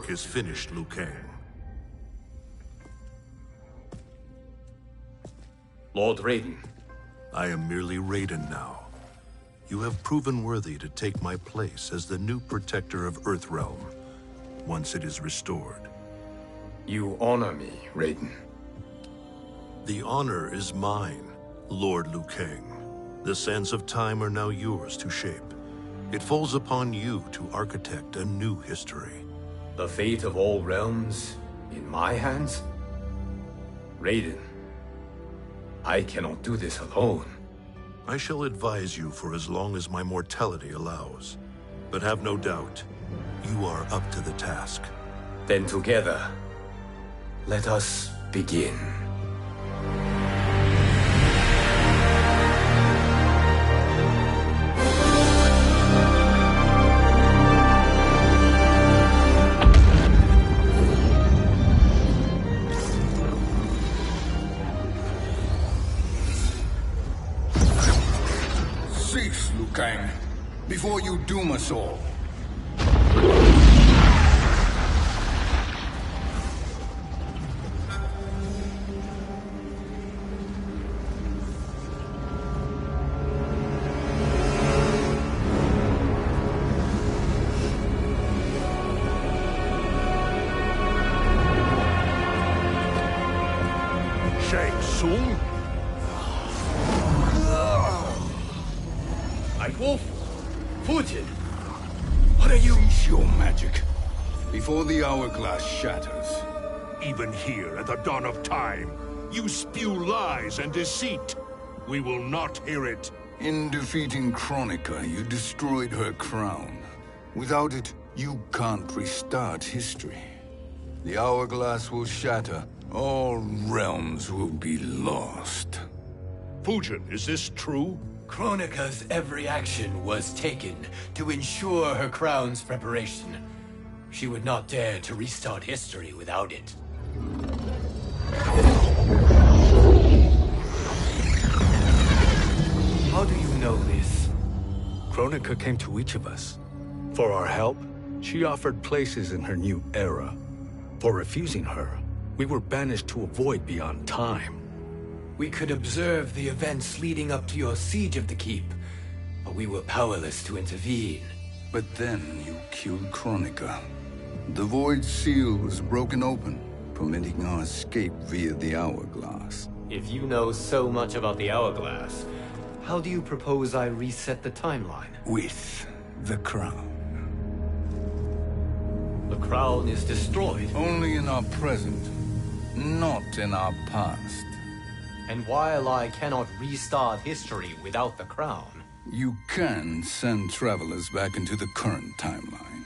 work is finished, Liu Kang. Lord Raiden. I am merely Raiden now. You have proven worthy to take my place as the new protector of Earthrealm, once it is restored. You honor me, Raiden. The honor is mine, Lord Liu Kang. The sands of time are now yours to shape. It falls upon you to architect a new history. The fate of all realms in my hands? Raiden, I cannot do this alone. I shall advise you for as long as my mortality allows. But have no doubt, you are up to the task. Then together, let us begin. Cease, Liu Kang, before you doom us all. Shang Tsung? Wolf, Fujin, what are you? Cease your magic, before the hourglass shatters. Even here at the dawn of time, you spew lies and deceit. We will not hear it. In defeating Kronika, you destroyed her crown. Without it, you can't restart history. The hourglass will shatter. All realms will be lost. Fujin, is this true? Kronika's every action was taken to ensure her crown's preparation. She would not dare to restart history without it. How do you know this? Kronika came to each of us. For our help, she offered places in her new era. For refusing her, we were banished to a void beyond time. We could observe the events leading up to your siege of the keep, but we were powerless to intervene. But then you killed Kronika. The Void Seal was broken open, permitting our escape via the hourglass. If you know so much about the hourglass, how do you propose I reset the timeline? With the crown. The crown is destroyed. Only in our present, not in our past. And while I cannot restart history without the crown... You can send travelers back into the current timeline.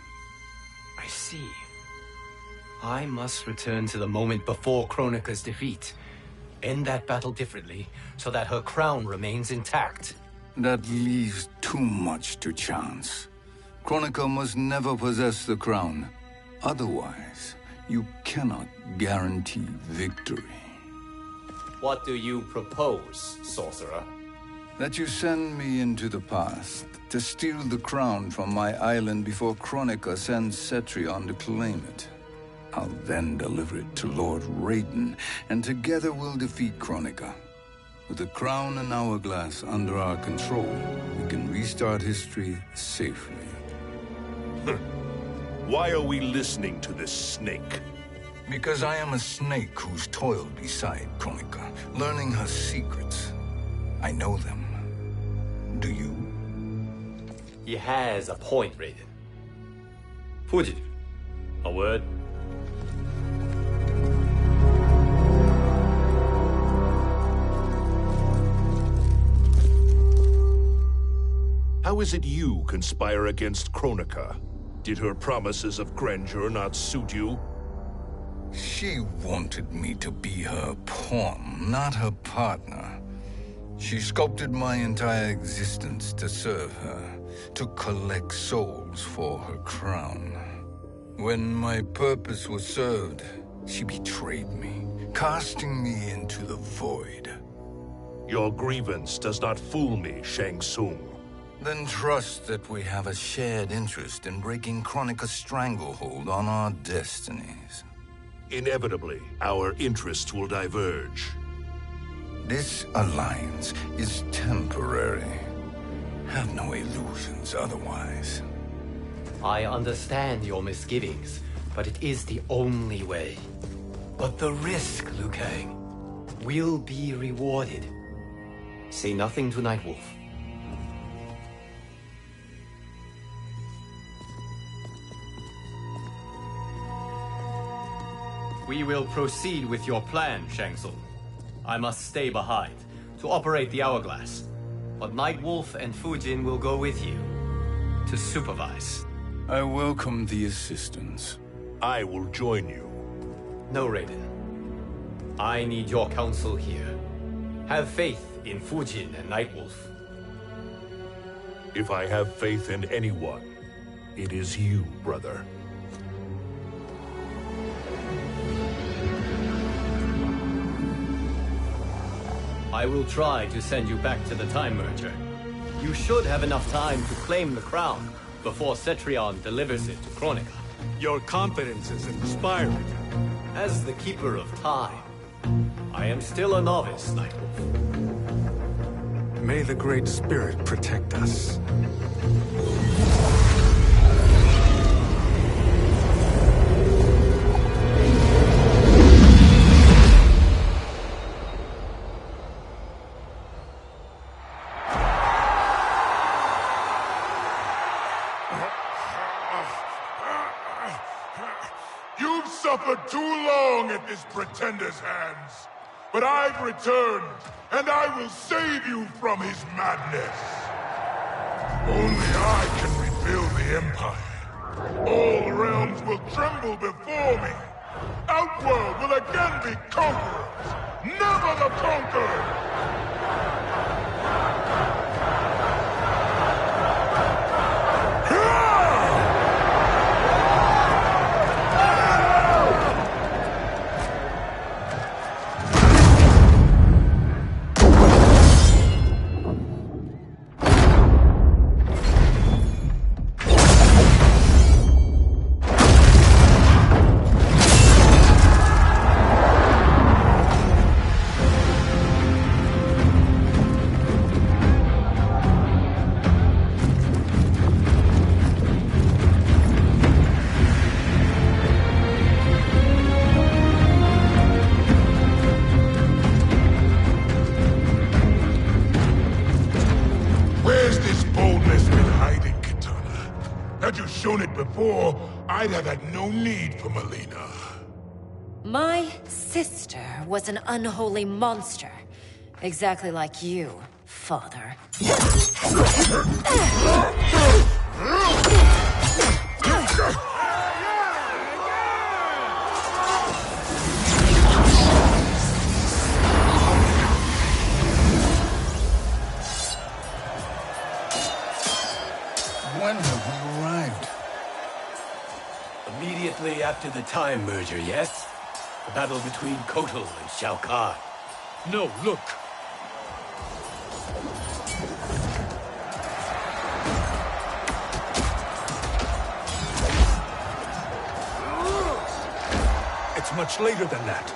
I see. I must return to the moment before Kronika's defeat. End that battle differently, so that her crown remains intact. That leaves too much to chance. Kronika must never possess the crown. Otherwise, you cannot guarantee victory. What do you propose, sorcerer? That you send me into the past to steal the crown from my island before Kronika sends Cetrion to claim it. I'll then deliver it to Lord Raiden, and together we'll defeat Kronika. With the crown and hourglass under our control, we can restart history safely. Why are we listening to this snake? Because I am a snake who's toiled beside Kronika, learning her secrets. I know them. Do you? He has a point, Raiden. Fujin, a word? How is it you conspire against Kronika? Did her promises of grandeur not suit you? She wanted me to be her pawn, not her partner. She sculpted my entire existence to serve her, to collect souls for her crown. When my purpose was served, she betrayed me, casting me into the void. Your grievance does not fool me, Shang Tsung. Then trust that we have a shared interest in breaking Kronika's stranglehold on our destinies. Inevitably, our interests will diverge. This alliance is temporary. Have no illusions otherwise. I understand your misgivings, but it is the only way. But the risk, Liu Kang, will be rewarded. Say nothing to Nightwolf. We will proceed with your plan, Shang Tsung. I must stay behind to operate the Hourglass. But Nightwolf and Fujin will go with you to supervise. I welcome the assistance. I will join you. No, Raiden. I need your counsel here. Have faith in Fujin and Nightwolf. If I have faith in anyone, it is you, brother. I will try to send you back to the Time Merger. You should have enough time to claim the crown before Cetrion delivers it to Kronika. Your confidence is inspiring. As the Keeper of Time, I am still a novice, Nightwolf. May the Great Spirit protect us. You've suffered too long at this pretender's hands. But I've returned, and I will save you from his madness. Only I can rebuild the Empire. All realms will tremble before me. Outworld will again be conquerors, never the conquered! Had you shown it before, I'd have had no need for Melina. My sister was an unholy monster. Exactly like you, father. When have we arrived? Immediately after the Time Merger, yes? The battle between Kotal and Shao Kahn. No, look! It's much later than that.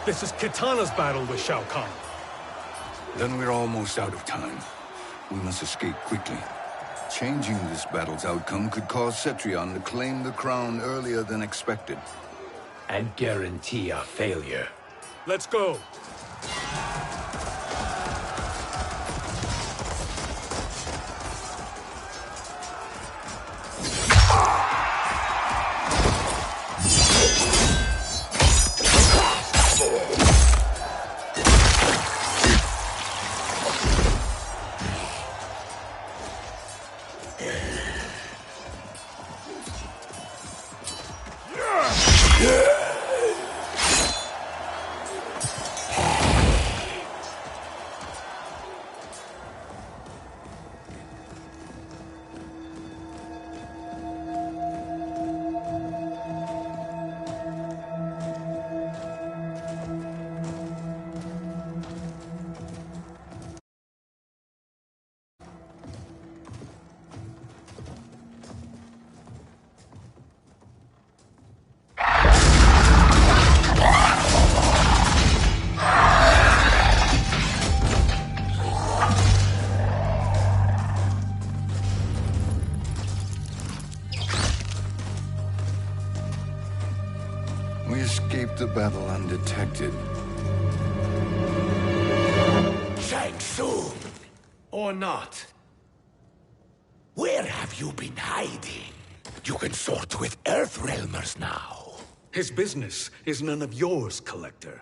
This is Kitana's battle with Shao Kahn. Then we're almost out of time. We must escape quickly. Changing this battle's outcome could cause Cetrion to claim the crown earlier than expected. And guarantee our failure. Let's go! the battle undetected. Shang Tsung! Or not. Where have you been hiding? You can sort with Earthrealmers now. His business is none of yours, Collector.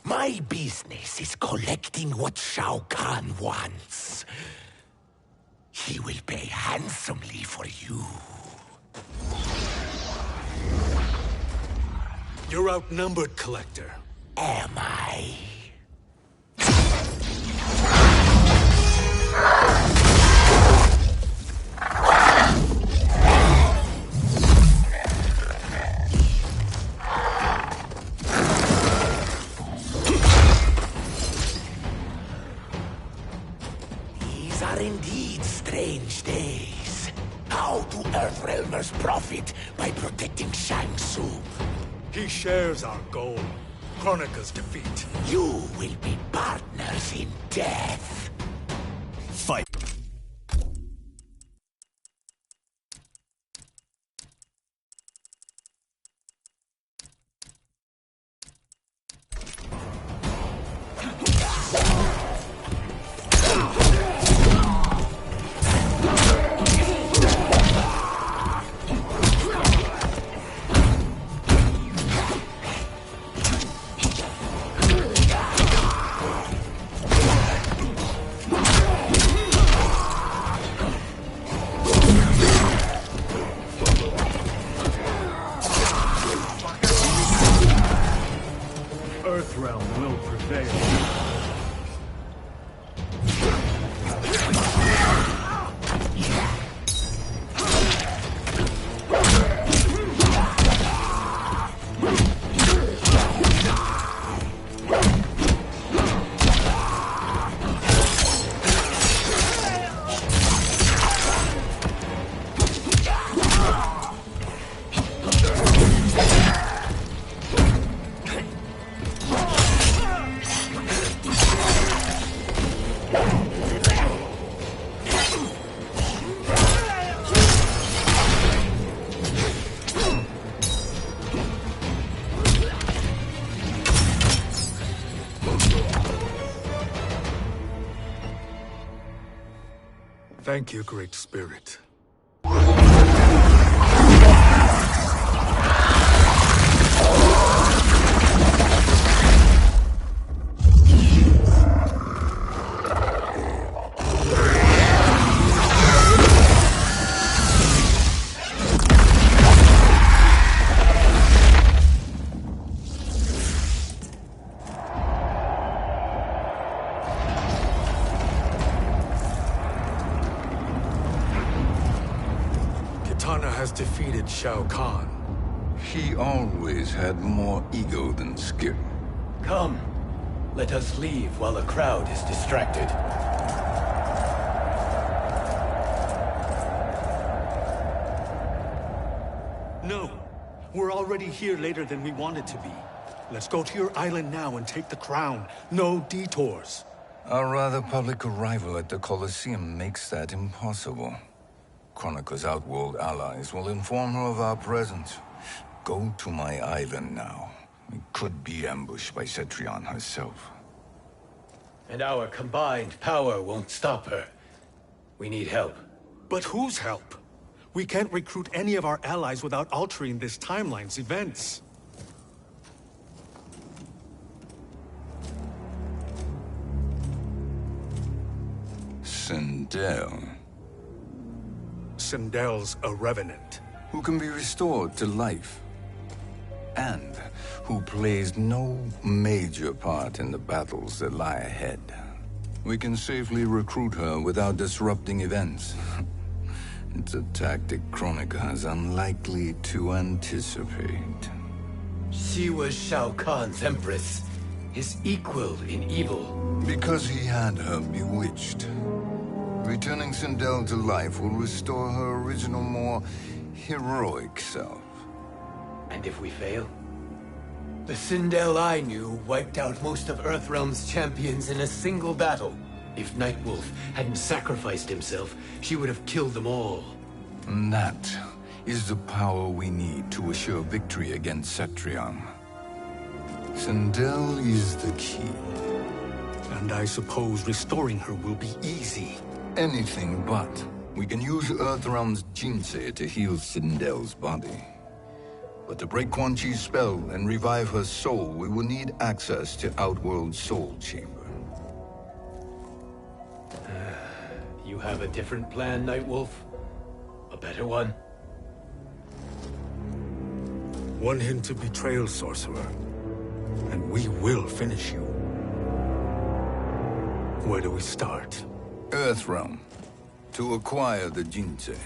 My business is collecting what Shao Kahn wants. He will pay handsomely for you. You're outnumbered, Collector. Am I? These are indeed strange days. How do Earthrealmers profit by protecting Shang Tsung? He shares our goal. Kronika's defeat. You will be partners in death. Fight. Earthrealm will prevail. Thank you, Great Spirit. Has defeated Shao Kahn. He always had more ego than skill. Come, let us leave while the crowd is distracted. No, we're already here later than we wanted to be. Let's go to your island now and take the crown. No detours. Our rather public arrival at the Colosseum makes that impossible. Kronika's outworld allies will inform her of our presence. Go to my island now. We could be ambushed by Cetrion herself. And our combined power won't stop her. We need help. But whose help? We can't recruit any of our allies without altering this timeline's events. Sindel. Sindel's a revenant. Who can be restored to life. And who plays no major part in the battles that lie ahead. We can safely recruit her without disrupting events. It's a tactic Kronika is unlikely to anticipate. She was Shao Kahn's empress, his equal in evil. Because he had her bewitched. Returning Sindel to life will restore her original, more heroic self. And if we fail? The Sindel I knew wiped out most of Earthrealm's champions in a single battle. If Nightwolf hadn't sacrificed himself, she would have killed them all. And that is the power we need to assure victory against Cetrion. Sindel is the key. And I suppose restoring her will be easy. Anything but. We can use Earthrealm's Jinsei to heal Sindel's body. But to break Quan Chi's spell and revive her soul, we will need access to Outworld's Soul Chamber. You have a different plan, Nightwolf? A better one? One hint of betrayal, Sorcerer, and we will finish you. Where do we start? Earthrealm. To acquire the Jinsei.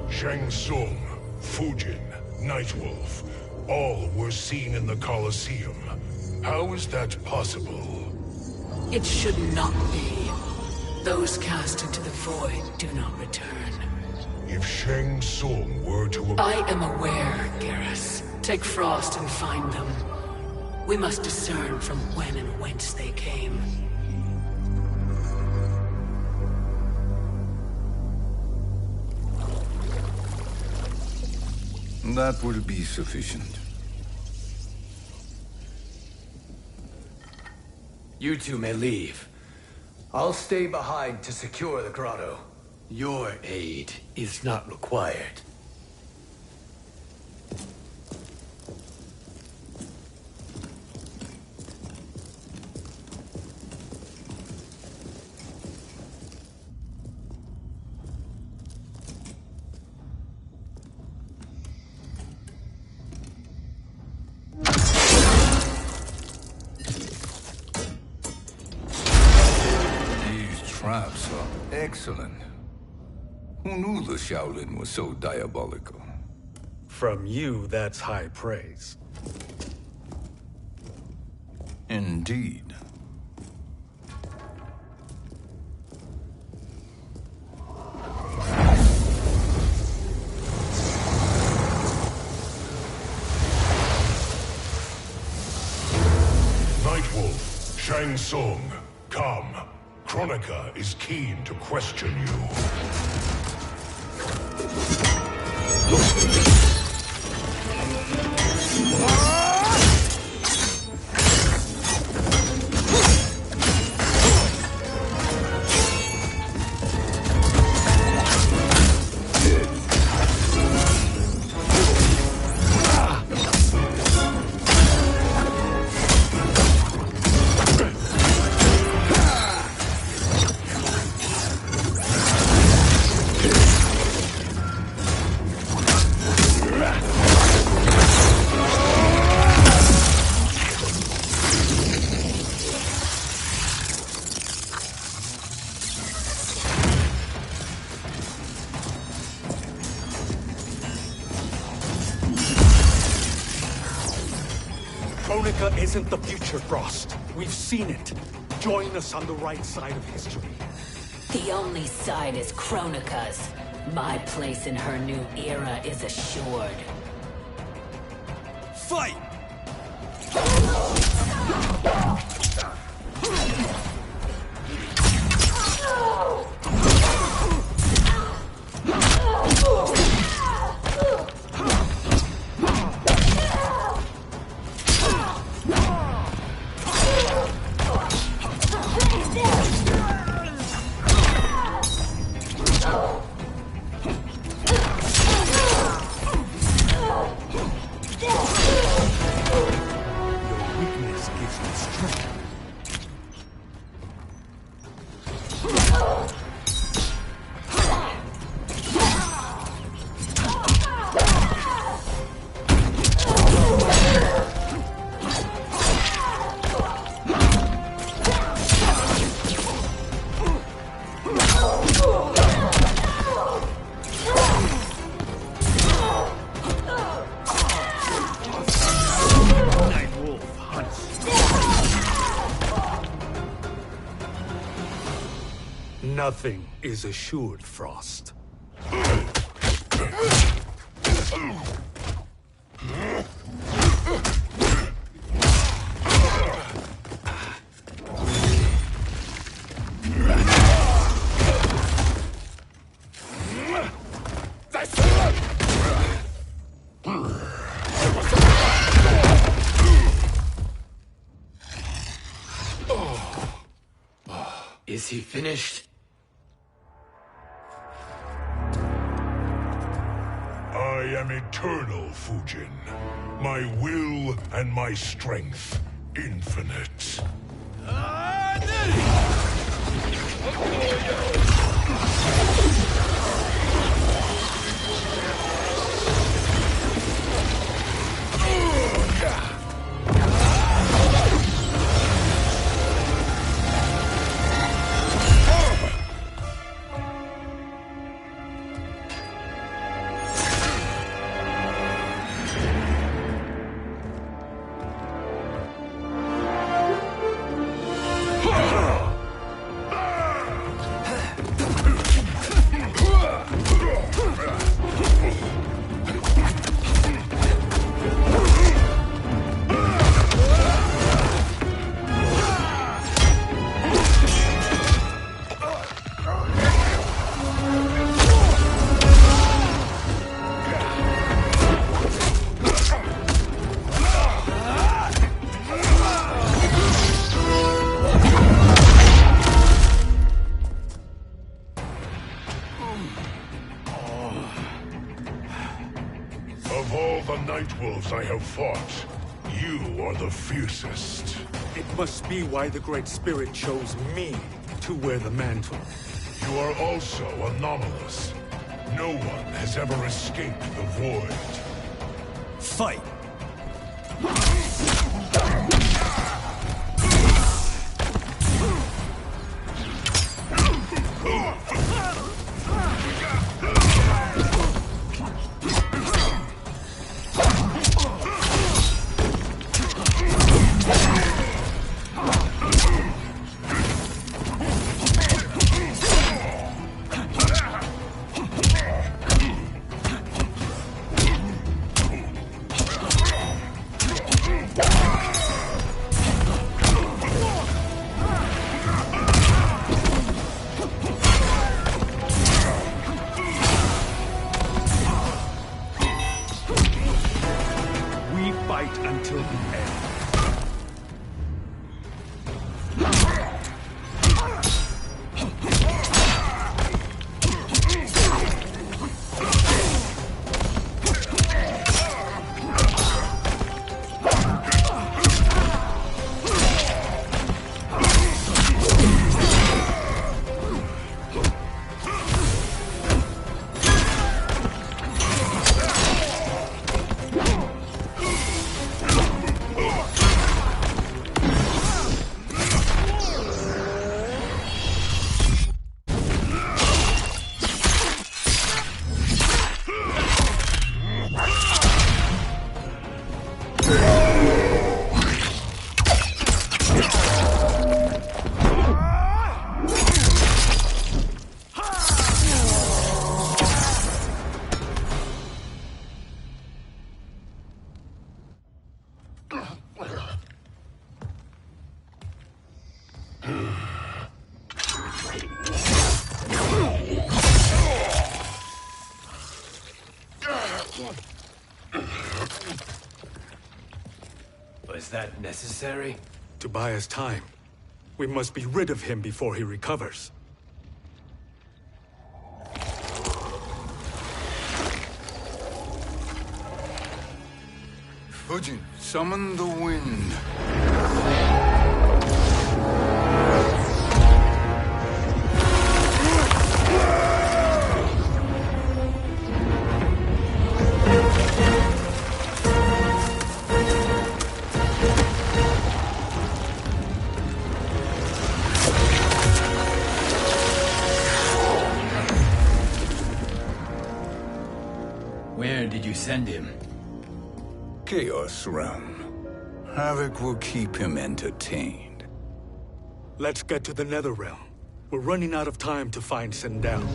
Shang Tsung, Fujin, Nightwolf, all were seen in the Colosseum. How is that possible? It should not be. Those cast into the void do not return. If Shang Tsung were to... I am aware, Garrus. Take Frost and find them. We must discern from when and whence they came. That will be sufficient. You two may leave. I'll stay behind to secure the grotto. Your aid is not required. Traps are excellent. Who knew the Shaolin was so diabolical? From you, that's high praise. Indeed. Nightwolf, Shang Tsung, come. Kronika is keen to question you. Kronika isn't the future, Frost. We've seen it. Join us on the right side of history. The only side is Kronika's. My place in her new era is assured. Fight! Weakness gives me strength. Nothing is assured, Frost. Is he finished? I am eternal, Fujin. My will and my strength, infinite. Of all the Nightwolves I have fought, you are the fiercest. It must be why the Great Spirit chose me to wear the mantle. You are also anomalous. No one has ever escaped the void. Fight! Until the end. Was that necessary? To buy us time. We must be rid of him before he recovers. Fujin, summon the wind. Where did you send him? Chaos Realm. Havoc will keep him entertained. Let's get to the Netherrealm. We're running out of time to find Sindel.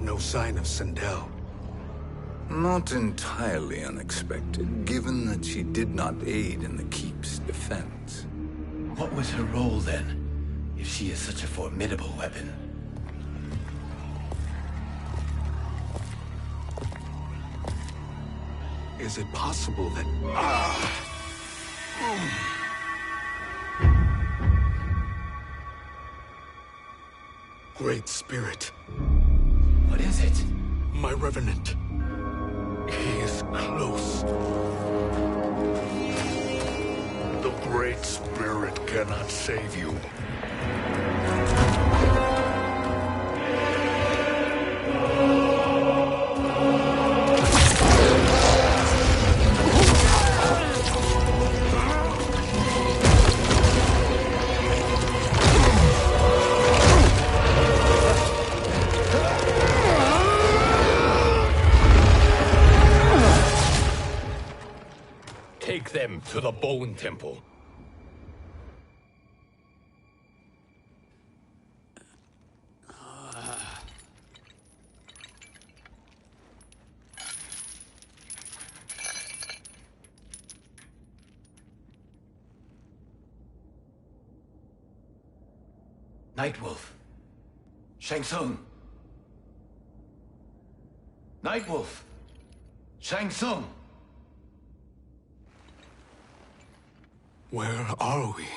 No sign of Sindel. Not entirely unexpected, given that she did not aid in the Keep's defense. What was her role then, if she is such a formidable weapon? Is it possible that... Great Spirit. What is it? My Revenant. He is close. The Great Spirit cannot save you. Take them to the Bone Temple. Nightwolf. Shang Tsung. Nightwolf. Shang Tsung. Where are we?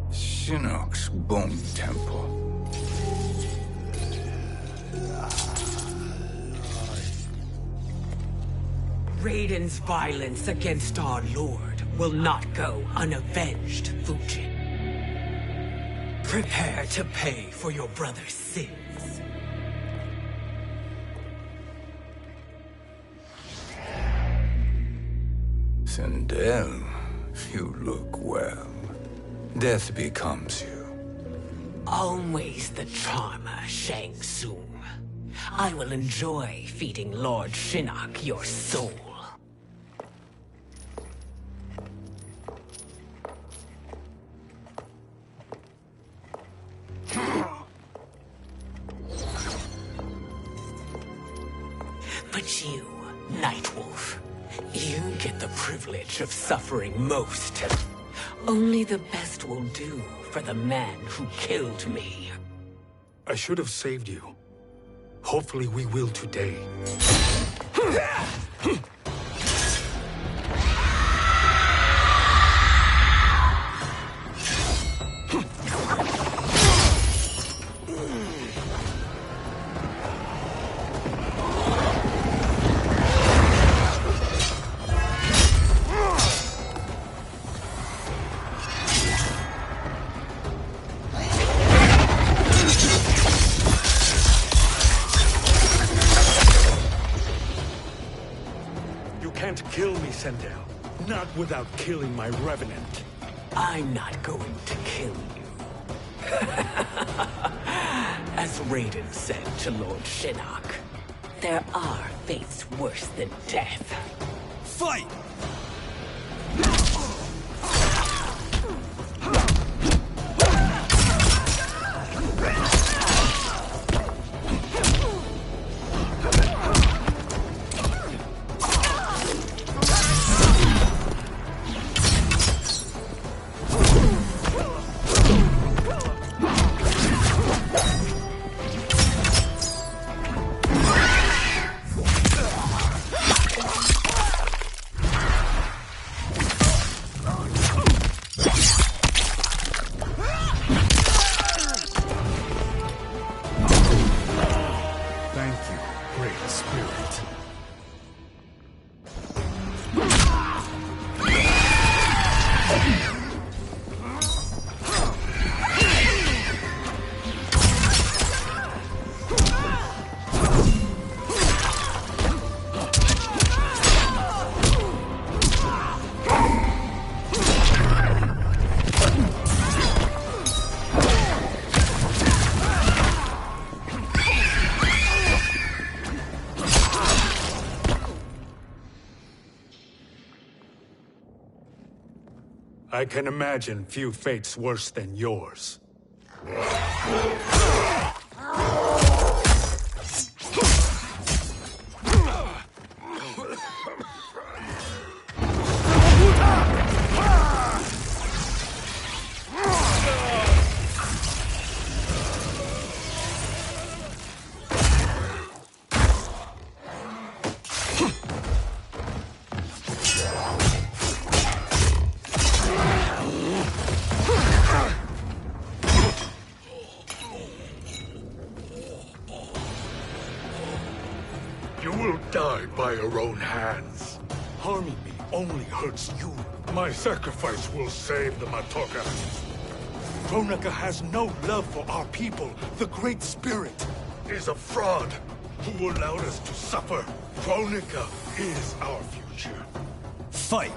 Shinnok's Bone Temple. Raiden's violence against our Lord will not go unavenged, Fujin. Prepare to pay for your brother's sins. Sindel, you look well. Death becomes you. Always the charmer, Shang Tsung. I will enjoy feeding Lord Shinnok your soul. But you, Nightwolf, you get the privilege of suffering most. Only the best will do for the man who killed me. I should have saved you. Hopefully we will today. Kill me, Sindel. Not without killing my Revenant. I'm not going to kill you. As Raiden said to Lord Shinnok, there are fates worse than death. Fight! I can imagine few fates worse than yours. You will die by your own hands. Harming me only hurts you. My sacrifice will save the Matoka. Kronika has no love for our people. The Great Spirit Is a fraud who allowed us to suffer. Kronika is our future. Fight!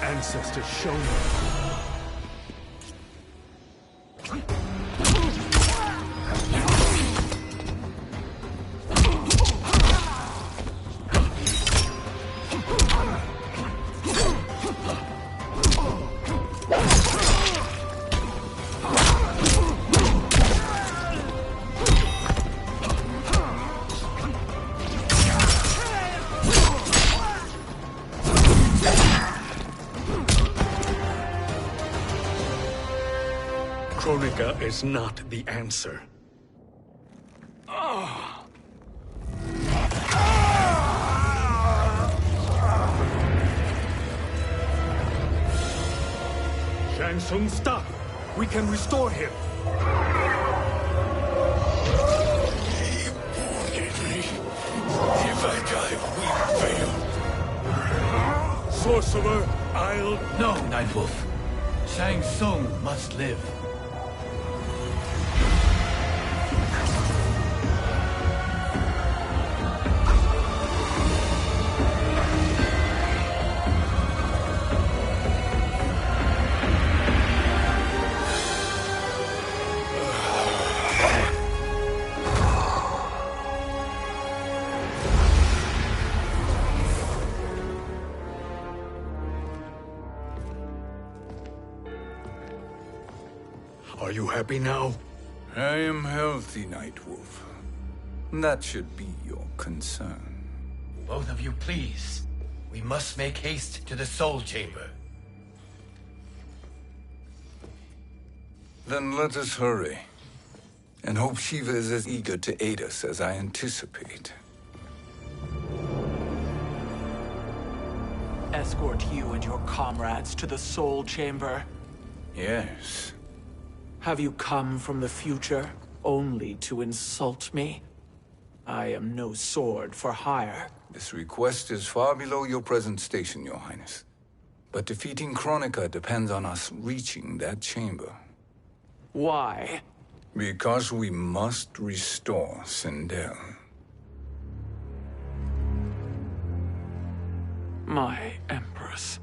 Ancestors show me. Kronika is not the answer. Shang Tsung, stop! We can restore him! If I die, we fail. Sorcerer, I'll... No, Nightwolf. Shang Tsung must live. Are you happy now? I am healthy, Nightwolf. That should be your concern. Both of you, please. We must make haste to the Soul Chamber. Then let us hurry. And hope Shiva is as eager to aid us as I anticipate. Escort you and your comrades to the Soul Chamber. Yes. Have you come from the future only to insult me? I am no sword for hire. This request is far below your present station, Your Highness. But defeating Kronika depends on us reaching that chamber. Why? Because we must restore Sindel. My Empress.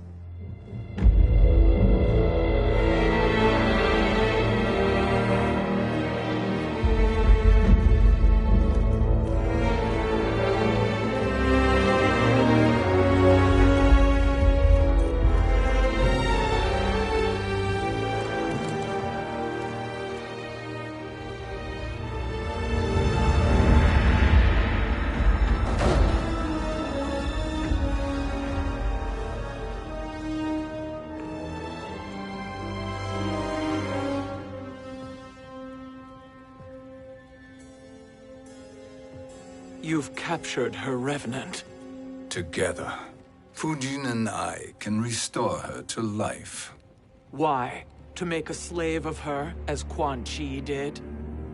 You've captured her revenant. Together, Fujin and I can restore her to life. Why? To make a slave of her, as Quan Chi did?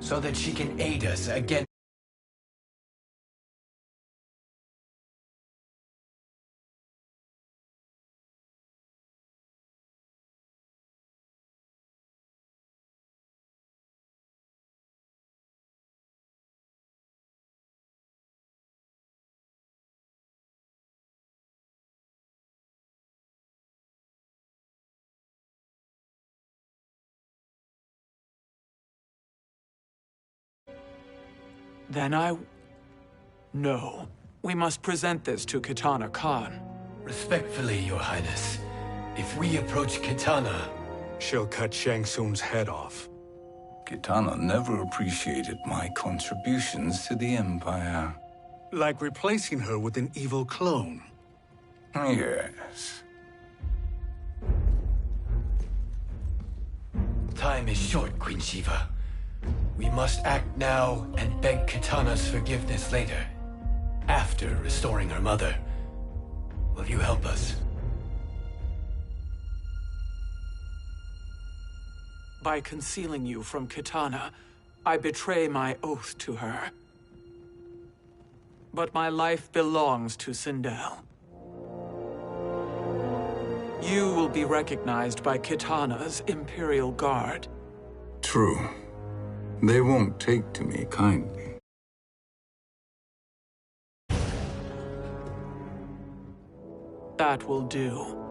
So that she can aid us against Then No. We must present this to Kitana Khan. Respectfully, Your Highness, if we approach Kitana, she'll cut Shang Tsung's head off. Kitana never appreciated my contributions to the Empire. Like replacing her with an evil clone. Yes. Time is short, Queen Shiva. We must act now and beg Kitana's forgiveness later, after restoring her mother. Will you help us? By concealing you from Kitana, I betray my oath to her. But my life belongs to Sindel. You will be recognized by Kitana's Imperial Guard. True. They won't take to me kindly. That will do.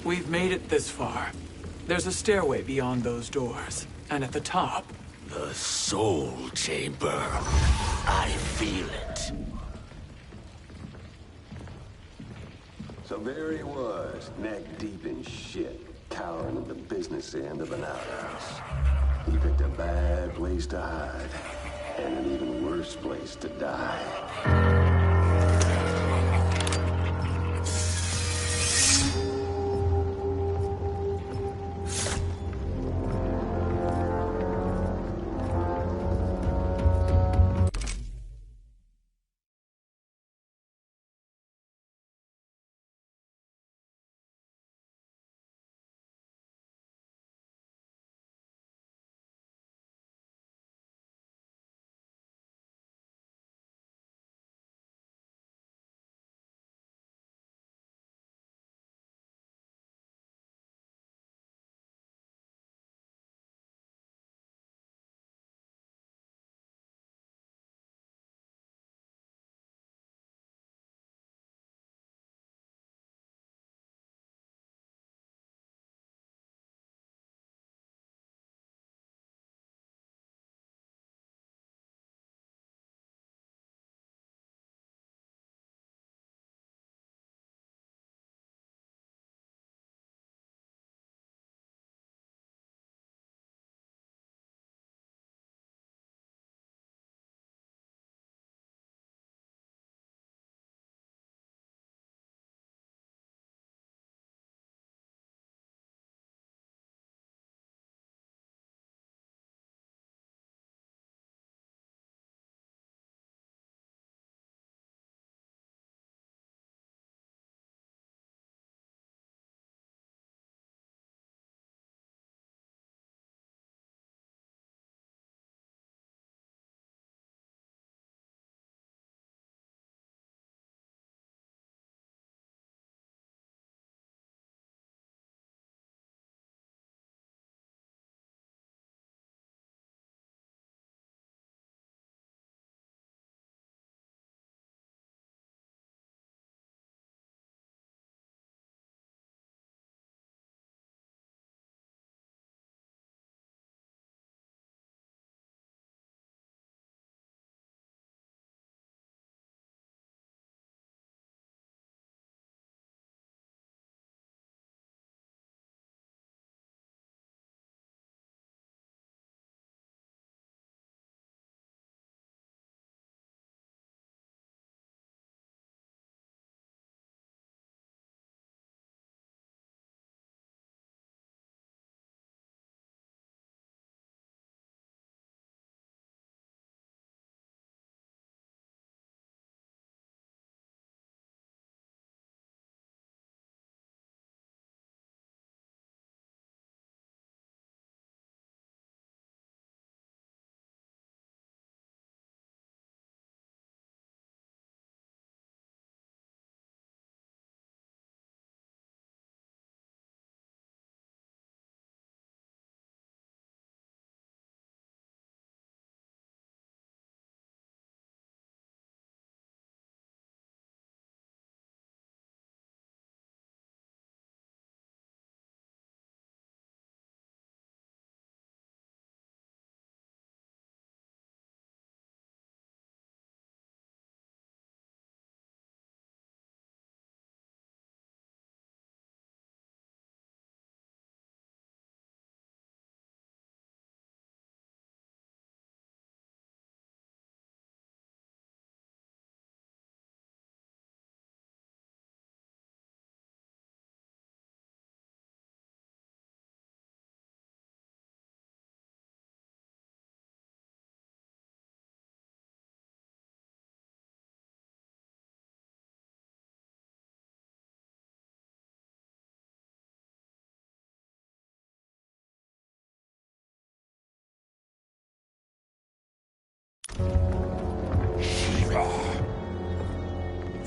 We've made it this far. There's a stairway beyond those doors, and at the top... The Soul Chamber. I feel it. So there he was, neck deep in shit, cowering at the business end of an outhouse. He picked a bad place to hide, and an even worse place to die.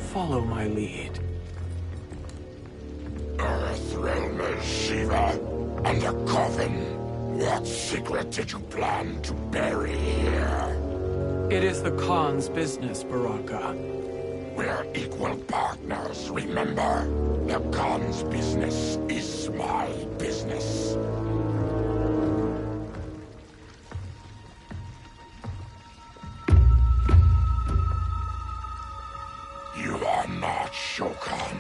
follow my lead. Earthrealmer Shiva and a coffin. What secret did you plan to bury here? It is the Khan's business, Baraka. We're equal partners, remember? The Khan's business is my business. You are not Shokan.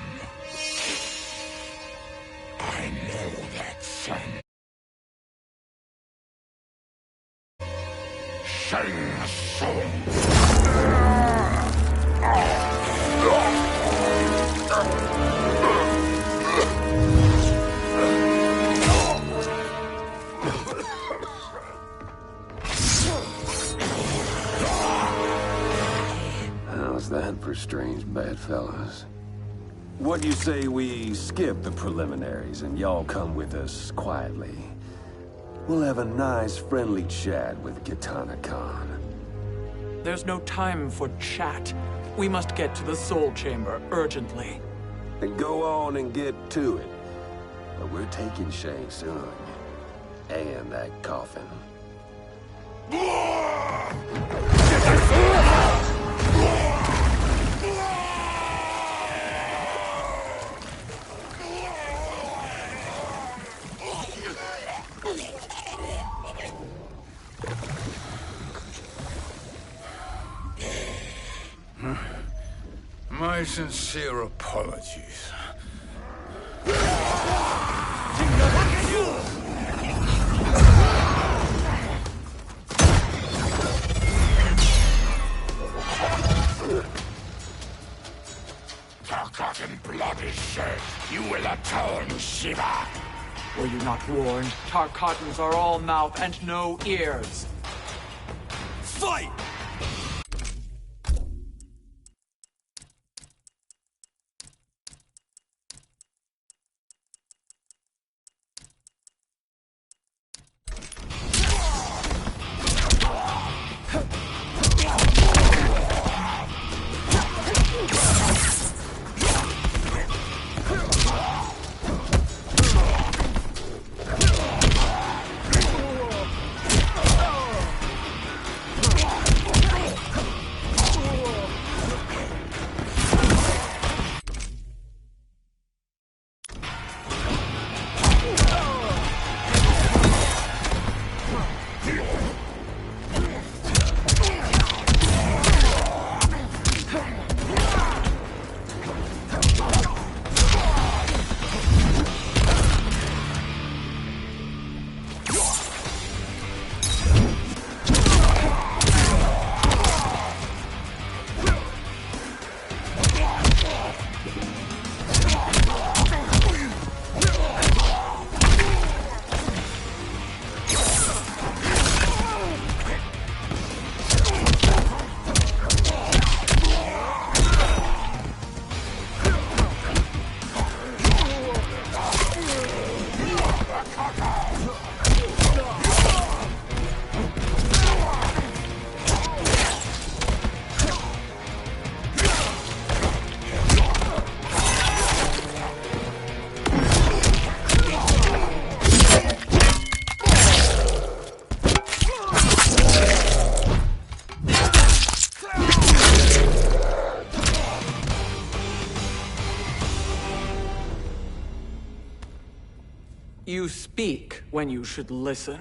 I know that, son. Shang Tsung. How's that for strange bedfellows? What do you say we skip the preliminaries and y'all come with us quietly? We'll have a nice, friendly chat with Kitana Khan. There's no time for chat. We must get to the Soul Chamber urgently. Then go on and get to it. But we're taking Shang Tsung. And that coffin. My sincere apologies. Tarkatan blood is shed. You will atone, Shiva. Were you not warned? Tarkatans are all mouth and no ears. Fight! You speak when you should listen.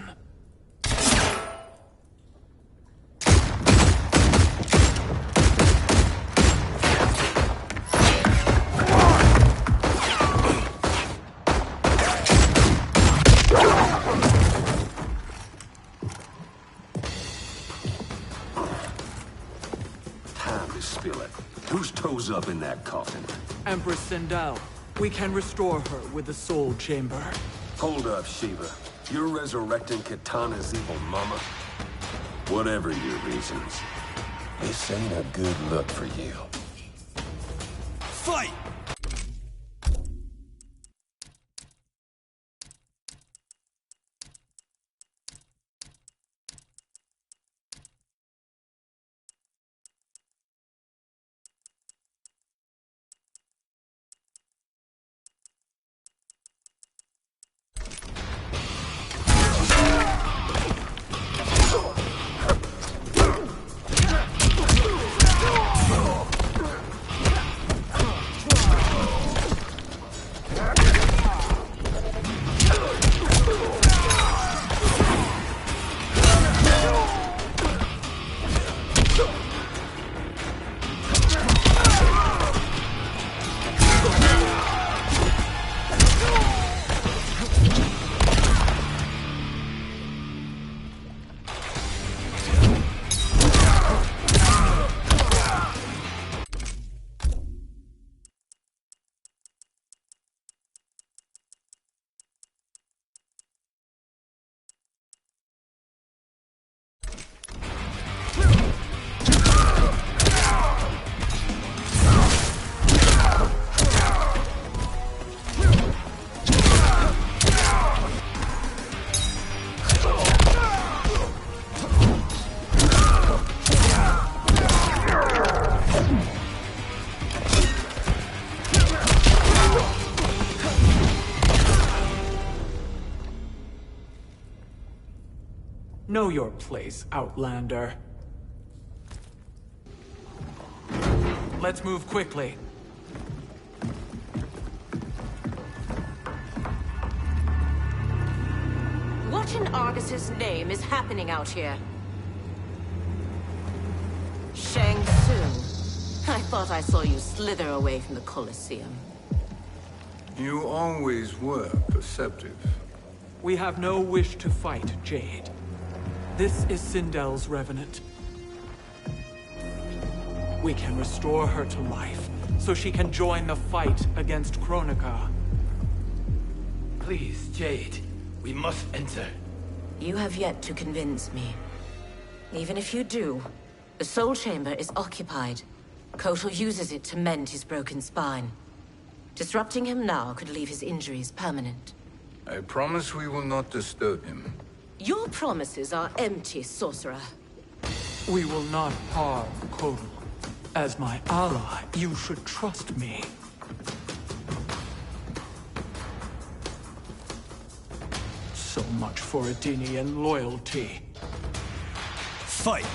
Time to spill it. Whose toes up in that coffin? Empress Sindel, we can restore her with the Soul Chamber. Hold up, Shiva. You're resurrecting Kitana's evil mama? Whatever your reasons, this ain't a good look for you. Fight! Know your place, Outlander. Let's move quickly. What in Argus's name is happening out here? Shang Tsung. I thought I saw you slither away from the Colosseum. You always were perceptive. We have no wish to fight, Jade. This is Sindel's Revenant. We can restore her to life, so she can join the fight against Kronika. Please, Jade. We must enter. You have yet to convince me. Even if you do, the Soul Chamber is occupied. Kotal uses it to mend his broken spine. Disrupting him now could leave his injuries permanent. I promise we will not disturb him. Your promises are empty, sorcerer. We will not harm Kotal. As my ally, you should trust me. So much for Adenian loyalty. Fight!